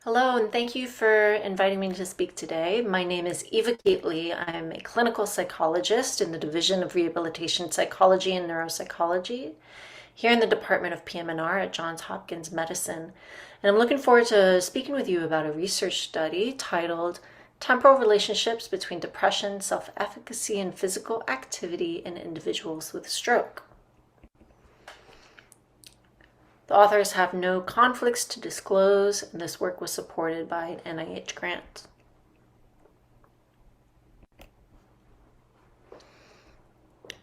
Hello, and thank you for inviting me to speak today. My name is Eva Keatley. I'm a clinical psychologist in the Division of Rehabilitation Psychology and Neuropsychology here in the Department of PM&R at Johns Hopkins Medicine. And I'm looking forward to speaking with you about a research study titled Temporal Relationships Between Depression, Self-Efficacy, and Physical Activity in Individuals with Stroke. The authors have no conflicts to disclose, and this work was supported by an NIH grant.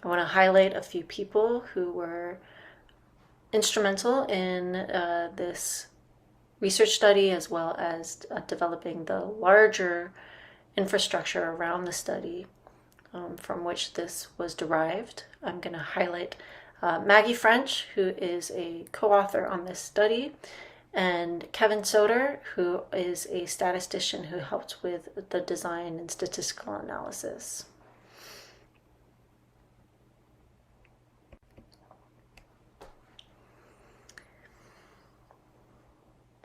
I want to highlight a few people who were instrumental in this research study, as well as developing the larger infrastructure around the study from which this was derived. I'm going to highlight Maggie French, who is a co-author on this study, and Kevin Soder, who is a statistician who helped with the design and statistical analysis.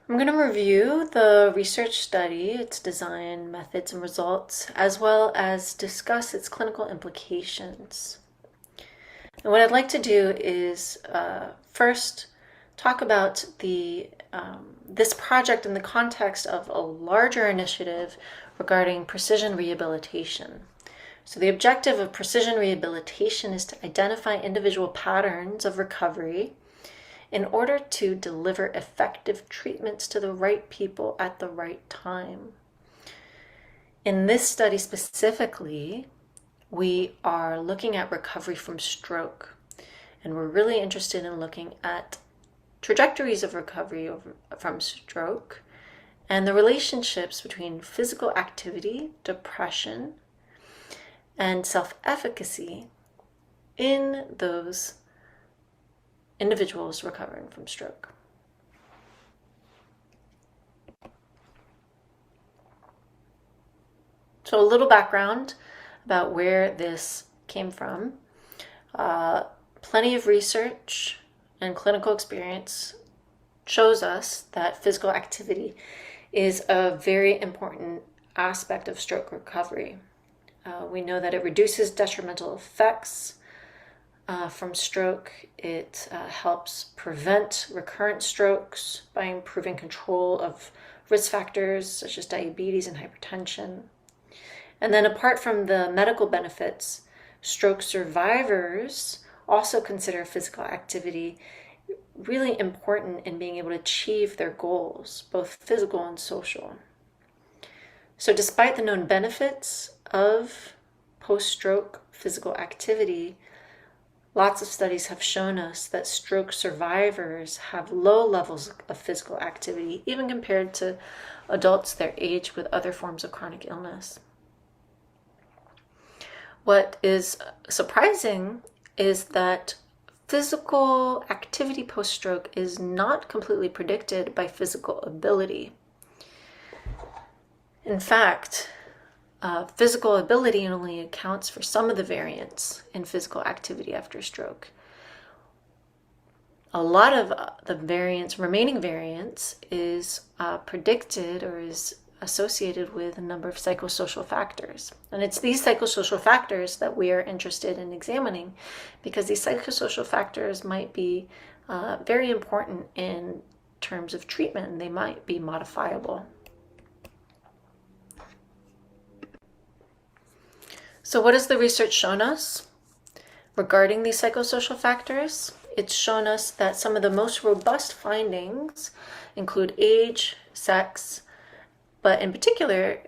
I'm going to review the research study, its design, methods, and results, as well as discuss its clinical implications. And what I'd like to do is first talk about this project in the context of a larger initiative regarding precision rehabilitation. So the objective of precision rehabilitation is to identify individual patterns of recovery in order to deliver effective treatments to the right people at the right time. In this study specifically, we are looking at recovery from stroke, and we're really interested in looking at trajectories of recovery from stroke and the relationships between physical activity, depression, and self-efficacy in those individuals recovering from stroke. So a little background about where this came from. Plenty of research and clinical experience shows us that physical activity is a very important aspect of stroke recovery. We know that it reduces detrimental effects from stroke. It helps prevent recurrent strokes by improving control of risk factors such as diabetes and hypertension. And then apart from the medical benefits, stroke survivors also consider physical activity really important in being able to achieve their goals, both physical and social. So despite the known benefits of post-stroke physical activity, lots of studies have shown us that stroke survivors have low levels of physical activity, even compared to adults their age with other forms of chronic illness. What is surprising is that physical activity post-stroke is not completely predicted by physical ability. In fact, physical ability only accounts for some of the variance in physical activity after stroke. A lot of the remaining variance is predicted or is associated with a number of psychosocial factors. And it's these psychosocial factors that we are interested in examining, because these psychosocial factors might be very important in terms of treatment, and they might be modifiable. So what has the research shown us regarding these psychosocial factors? It's shown us that some of the most robust findings include age, sex, but in particular,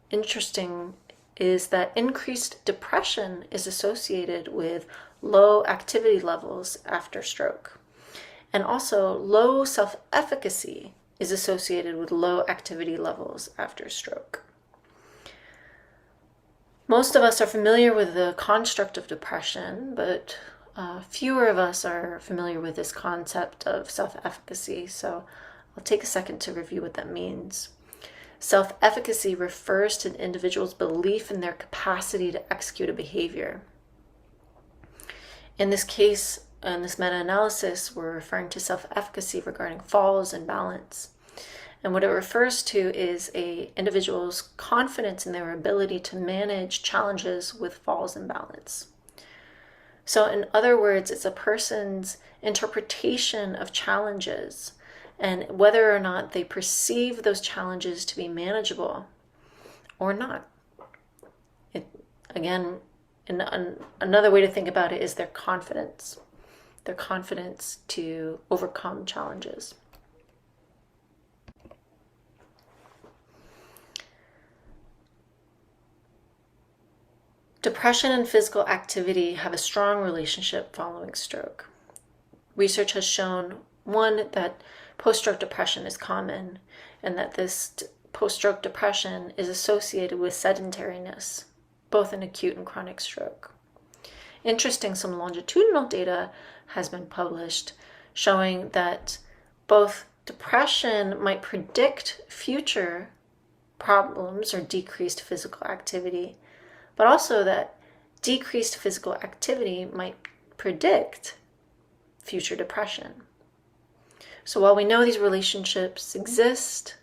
interesting is that increased depression is associated with low activity levels after stroke. And also low self-efficacy is associated with low activity levels after stroke. Most of us are familiar with the construct of depression, but fewer of us are familiar with this concept of self-efficacy. So I'll take a second to review what that means. Self-efficacy refers to an individual's belief in their capacity to execute a behavior. In this case, in this meta-analysis, we're referring to self-efficacy regarding falls and balance. And what it refers to is an individual's confidence in their ability to manage challenges with falls and balance. So in other words, it's a person's interpretation of challenges and whether or not they perceive those challenges to be manageable or not. Again, another way to think about it is their confidence to overcome challenges. Depression and physical activity have a strong relationship following stroke. Research has shown, one, that post-stroke depression is common, and that this post-stroke depression is associated with sedentariness, both in acute and chronic stroke. Interesting, some longitudinal data has been published showing that both depression might predict future problems or decreased physical activity, but also that decreased physical activity might predict future depression. So while we know these relationships exist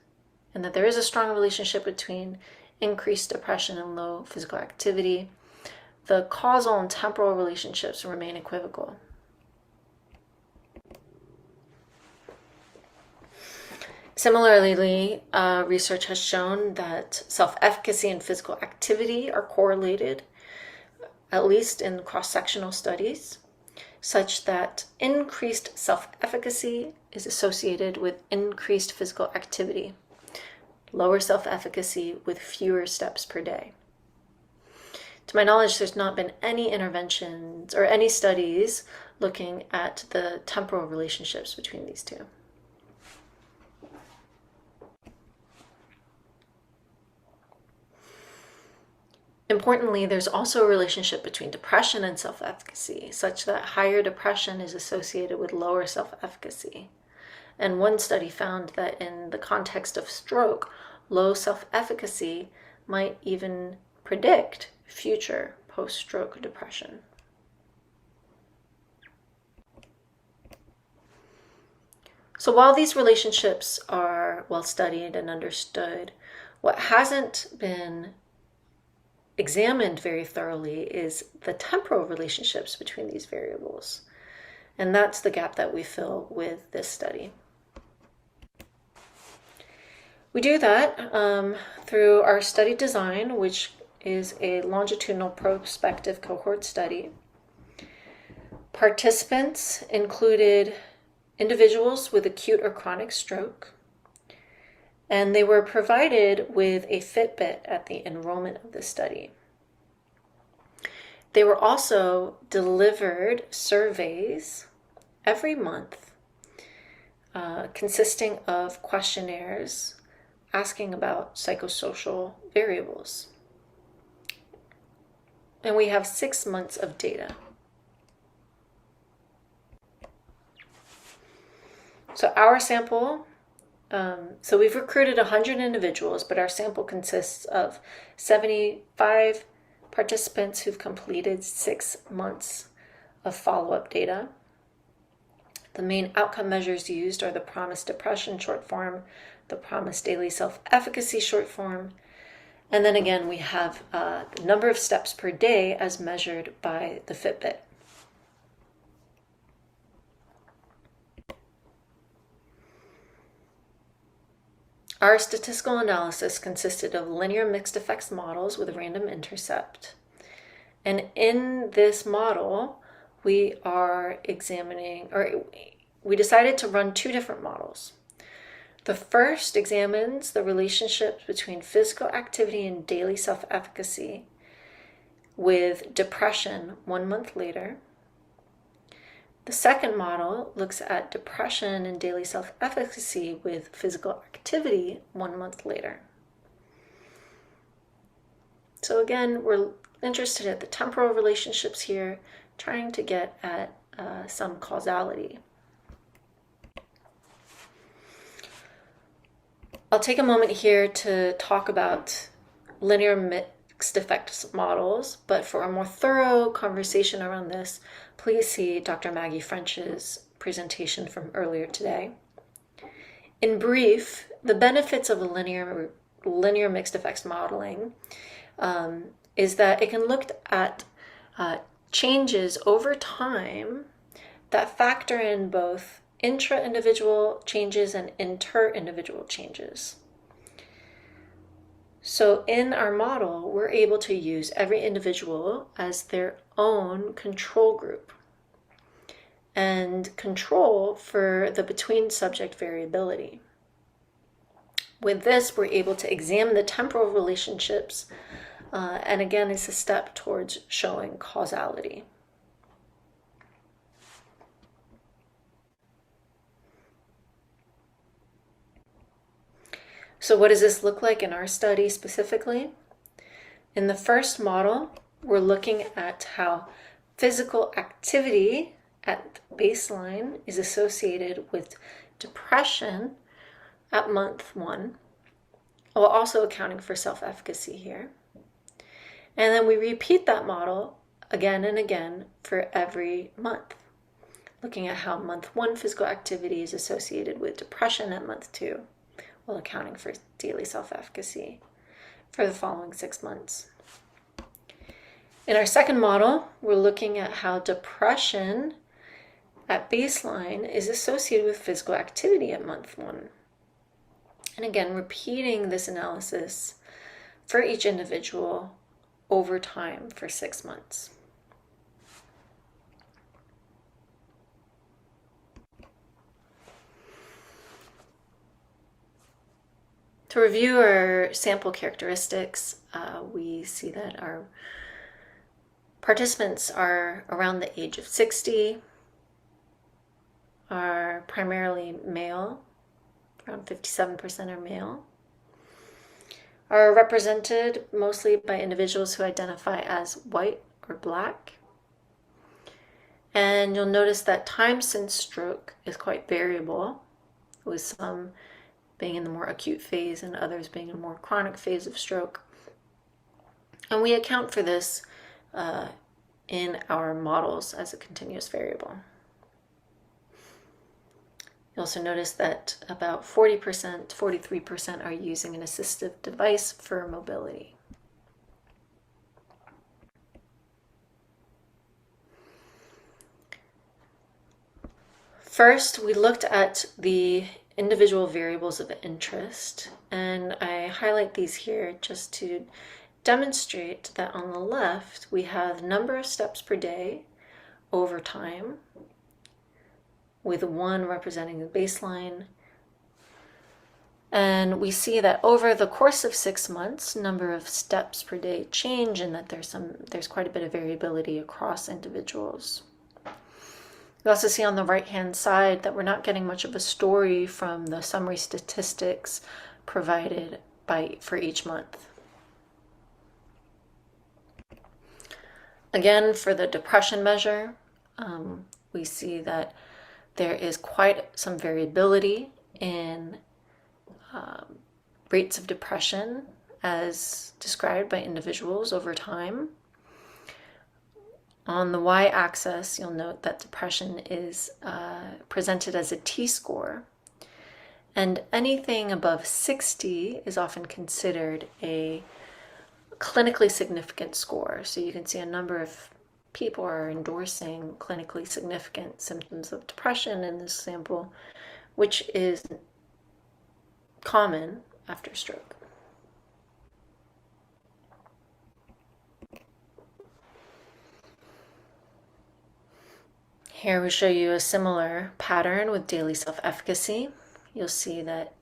and that there is a strong relationship between increased depression and low physical activity, the causal and temporal relationships remain equivocal. Similarly, research has shown that self-efficacy and physical activity are correlated, at least in cross-sectional studies, such that increased self-efficacy is associated with increased physical activity, lower self-efficacy with fewer steps per day. To my knowledge, there's not been any interventions or any studies looking at the temporal relationships between these two. Importantly, there's also a relationship between depression and self-efficacy, such that higher depression is associated with lower self-efficacy. And one study found that in the context of stroke, low self-efficacy might even predict future post-stroke depression. So while these relationships are well studied and understood, what hasn't been examined very thoroughly is the temporal relationships between these variables. And that's the gap that we fill with this study. We do that through our study design, which is a longitudinal prospective cohort study. Participants included individuals with acute or chronic stroke, and they were provided with a Fitbit at the enrollment of the study. They were also delivered surveys every month, consisting of questionnaires asking about psychosocial variables. And we have 6 months of data. So our sample, so we've recruited 100 individuals, but our sample consists of 75 participants who've completed 6 months of follow-up data. The main outcome measures used are the PROMIS Depression short form, the PROMIS Daily Self-Efficacy short form, and then again we have the number of steps per day as measured by the Fitbit. Our statistical analysis consisted of linear mixed effects models with a random intercept. And in this model, we are examining, or we decided to run 2 different models. The first examines the relationships between physical activity and daily self-efficacy with depression 1 month later. The second model looks at depression and daily self-efficacy with physical activity 1 month later. So again, we're interested in the temporal relationships here, trying to get at some causality. I'll take a moment here to talk about linear mixed effects models, but for a more thorough conversation around this, please see Dr. Maggie French's presentation from earlier today. In brief, the benefits of a linear mixed effects modeling is that it can look at changes over time that factor in both intra-individual changes and inter-individual changes. So in our model, we're able to use every individual as their own control group and control for the between subject variability. With this, we're able to examine the temporal relationships, and again, it's a step towards showing causality. So what does this look like in our study specifically? In the first model, we're looking at how physical activity at baseline is associated with depression at month 1, while also accounting for self-efficacy here. And then we repeat that model again and again for every month, looking at how month 1 physical activity is associated with depression at month 2, while accounting for daily self-efficacy for the following 6 months. In our second model, we're looking at how depression at baseline is associated with physical activity at month 1. And again, repeating this analysis for each individual over time for 6 months. To review our sample characteristics, we see that our participants are around the age of 60, are primarily male, around 57% are male, are represented mostly by individuals who identify as white or black. And you'll notice that time since stroke is quite variable, with some being in the more acute phase and others being in a more chronic phase of stroke. And we account for this in our models as a continuous variable. You also notice that about 40%, 43% are using an assistive device for mobility. First, we looked at the individual variables of interest, and I highlight these here just to demonstrate that on the left we have number of steps per day over time, with 1 representing the baseline. And we see that over the course of 6 months, number of steps per day change, and that there's quite a bit of variability across individuals. We also see on the right-hand side that we're not getting much of a story from the summary statistics provided for each month. Again, for the depression measure, we see that there is quite some variability in rates of depression as described by individuals over time. On the y-axis, you'll note that depression is presented as a T-score, and anything above 60 is often considered a clinically significant score. So you can see a number of people are endorsing clinically significant symptoms of depression in this sample, which is common after stroke. Here we show you a similar pattern with daily self-efficacy. You'll see that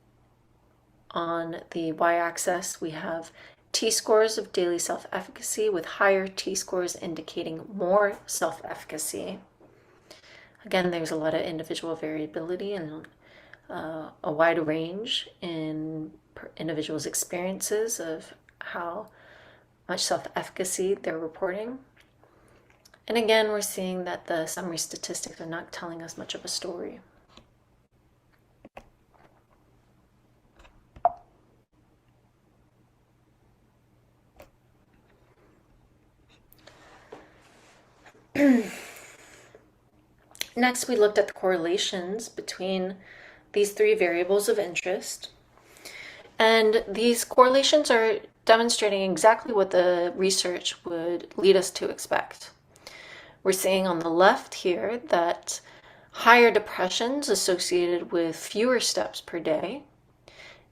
on the y-axis we have T-scores of daily self-efficacy, with higher T-scores indicating more self-efficacy. Again, there's a lot of individual variability and a wide range in individuals' experiences of how much self-efficacy they're reporting. And again, we're seeing that the summary statistics are not telling us much of a story. Next, we looked at the correlations between these three variables of interest. And these correlations are demonstrating exactly what the research would lead us to expect. We're seeing on the left here that higher depression's associated with fewer steps per day.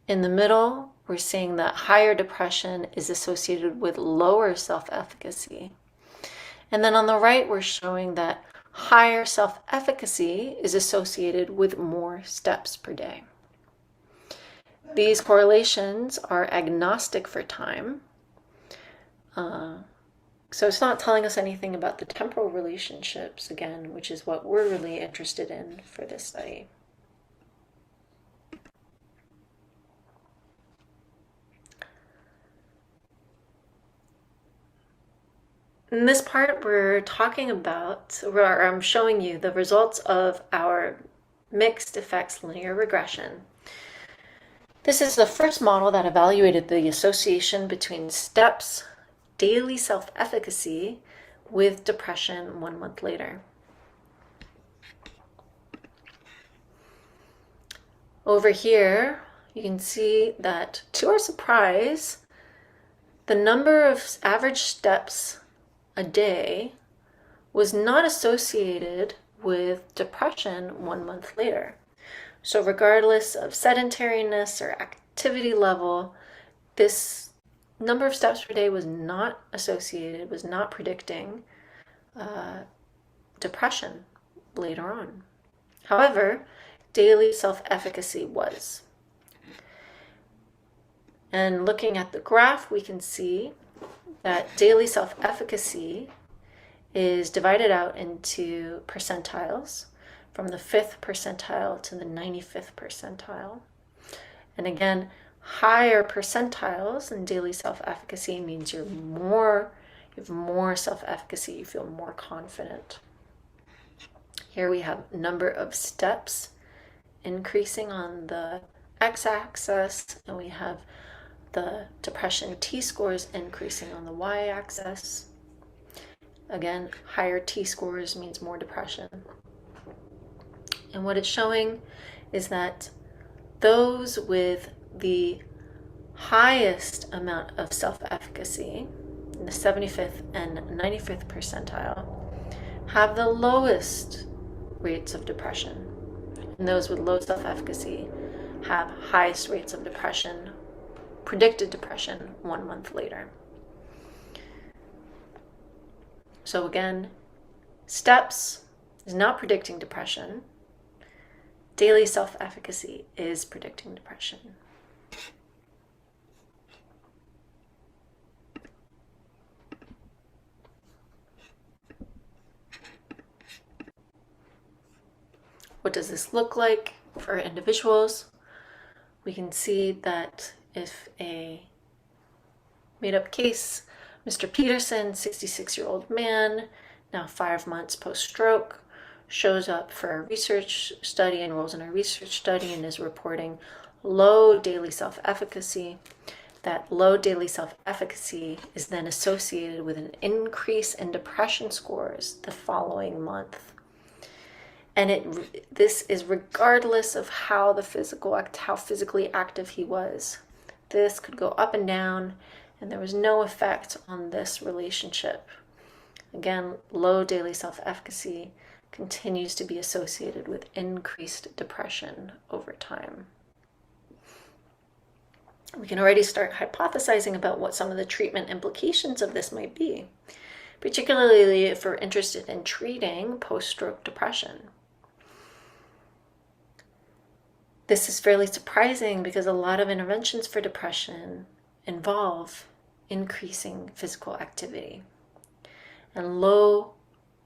In the middle, we're seeing that higher depression is associated with lower self-efficacy. And then on the right, we're showing that higher self-efficacy is associated with more steps per day. These correlations are agnostic for time. So it's not telling us anything about the temporal relationships, again, which is what we're really interested in for this study. In this part, we're talking about, or I'm showing you the results of our mixed effects linear regression. This is the first model that evaluated the association between steps, daily self-efficacy, with depression 1 month later. Over here, you can see that, to our surprise, the number of average steps a day was not associated with depression 1 month later. So regardless of sedentariness or activity level, this number of steps per day was not associated, was not predicting depression later on. However, daily self-efficacy was. And looking at the graph, we can see that daily self-efficacy is divided out into percentiles, from the 5th percentile to the 95th percentile. And again, higher percentiles in daily self-efficacy means you have more self-efficacy, you feel more confident. Here we have number of steps increasing on the x-axis, and we have the depression T-scores increasing on the y-axis. Again, higher T-scores means more depression. And what it's showing is that those with the highest amount of self-efficacy, in the 75th and 95th percentile, have the lowest rates of depression. And those with low self-efficacy have highest rates of depression, predicted depression 1 month later. So again, steps is not predicting depression. Daily self-efficacy is predicting depression. What does this look like for individuals? We can see that if a made-up case, Mr. Peterson, 66-year-old man, now 5 months post-stroke, shows up for a research study, enrolls in a research study, and is reporting low daily self-efficacy. That low daily self-efficacy is then associated with an increase in depression scores the following month. And this is regardless of how physically active he was. This could go up and down, and there was no effect on this relationship. Again, low daily self-efficacy continues to be associated with increased depression over time. We can already start hypothesizing about what some of the treatment implications of this might be, particularly if we're interested in treating post-stroke depression. This is fairly surprising because a lot of interventions for depression involve increasing physical activity.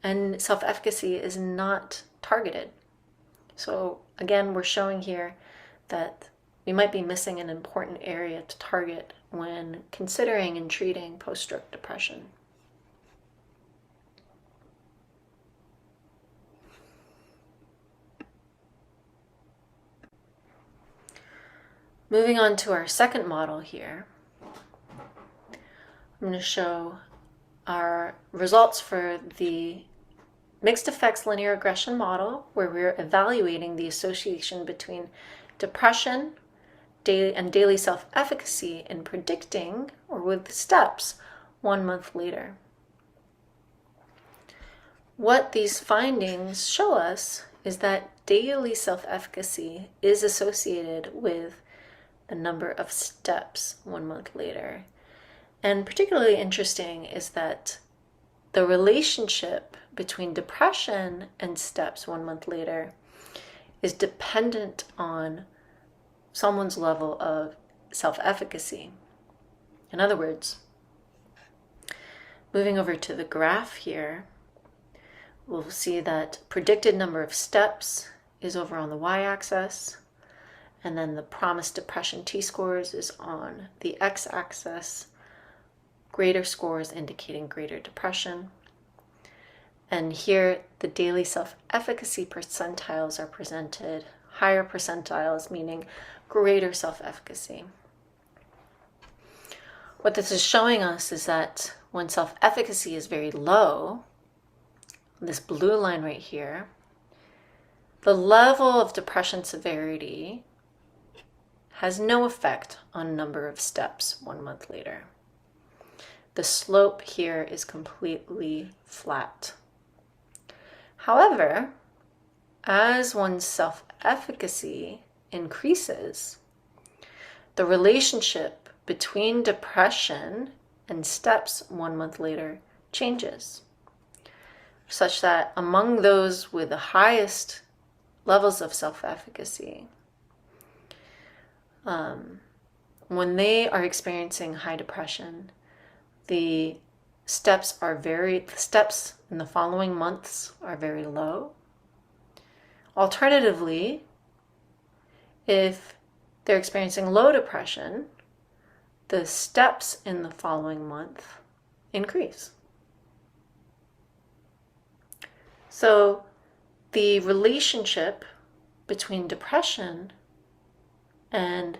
And self-efficacy is not targeted. So again, we're showing here that we might be missing an important area to target when considering and treating post-stroke depression. Moving on to our second model here, I'm going to show our results for the mixed effects linear regression model where we're evaluating the association between depression and daily self-efficacy in predicting or with steps 1 month later. What these findings show us is that daily self-efficacy is associated with the number of steps 1 month later. And particularly interesting is that the relationship between depression and steps 1 month later is dependent on someone's level of self-efficacy. In other words, moving over to the graph here, we'll see that predicted number of steps is over on the y-axis, and then the promised depression t-scores is on the x-axis, greater scores indicating greater depression. And here the daily self-efficacy percentiles are presented, higher percentiles meaning greater self-efficacy. What this is showing us is that when self-efficacy is very low, this blue line right here, the level of depression severity has no effect on number of steps 1 month later. The slope here is completely flat. However, as one's self-efficacy increases, the relationship between depression and steps 1 month later changes, such that among those with the highest levels of self-efficacy, when they are experiencing high depression, the steps in the following months are very low. Alternatively, if they're experiencing low depression, the steps in the following month increase. So the relationship between depression and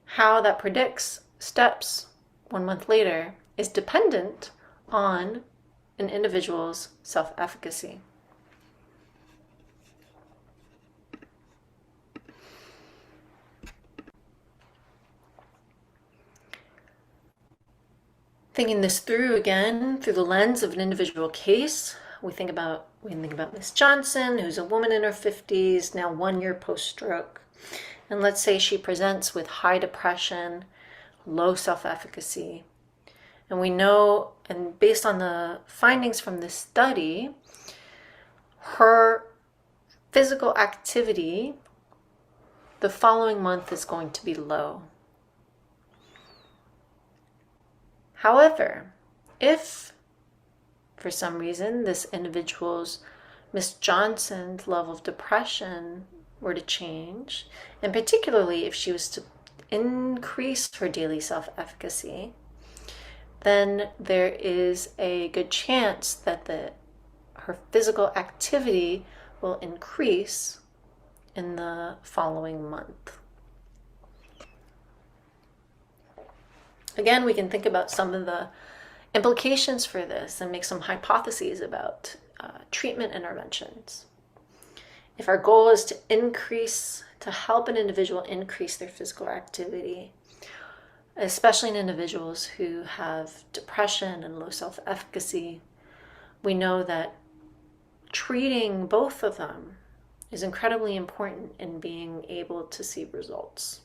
how that predicts steps 1 month later is dependent on an individual's self-efficacy. Thinking this through again through the lens of an individual case, we think about Miss Johnson, who's a woman in her 50s, now 1 year post-stroke. And let's say she presents with high depression, low self-efficacy. And we know, and based on the findings from this study, her physical activity the following month is going to be low. However, if for some reason this individual's, Miss Johnson's level of depression were to change, and particularly if she was to increase her daily self-efficacy, then there is a good chance that her physical activity will increase in the following month. Again, we can think about some of the implications for this and make some hypotheses about treatment interventions. If our goal is to help an individual increase their physical activity, especially in individuals who have depression and low self-efficacy, we know that treating both of them is incredibly important in being able to see results.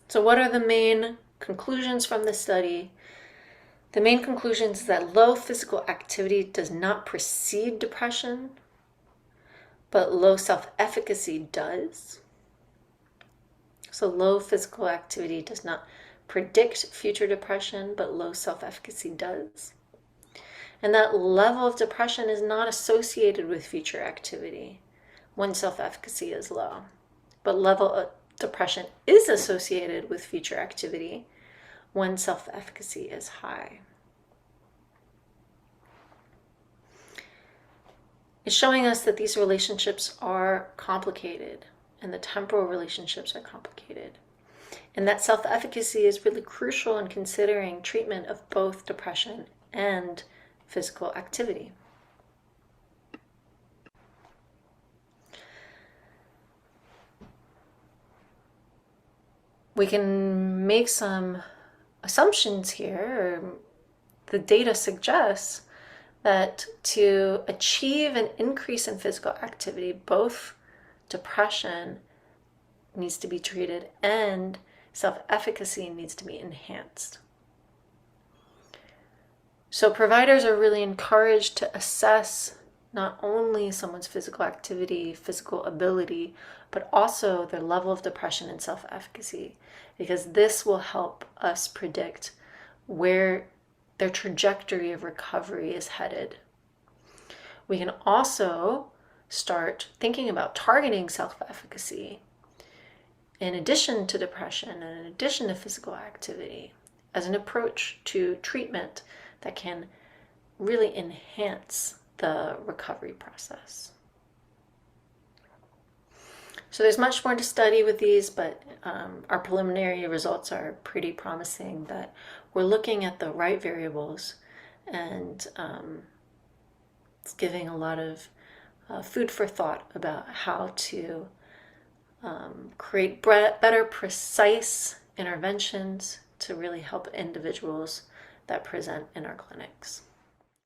So what are the main conclusions from this study? The main conclusion is that low physical activity does not precede depression, but low self-efficacy does. So low physical activity does not predict future depression, but low self-efficacy does. And that level of depression is not associated with future activity when self-efficacy is low, but level of depression is associated with future activity when self-efficacy is high. It's showing us that these relationships are complicated and the temporal relationships are complicated. and that self-efficacy is really crucial in considering treatment of both depression and physical activity. We can make some assumptions here. The data suggests that to achieve an increase in physical activity, both depression needs to be treated and self-efficacy needs to be enhanced. So providers are really encouraged to assess not only someone's physical activity, physical ability, but also their level of depression and self-efficacy, because this will help us predict where their trajectory of recovery is headed. We can also start thinking about targeting self-efficacy in addition to depression and in addition to physical activity as an approach to treatment that can really enhance the recovery process. So there's much more to study with these, but our preliminary results are pretty promising that we're looking at the right variables, and it's giving a lot of food for thought about how to create better, precise interventions to really help individuals that present in our clinics.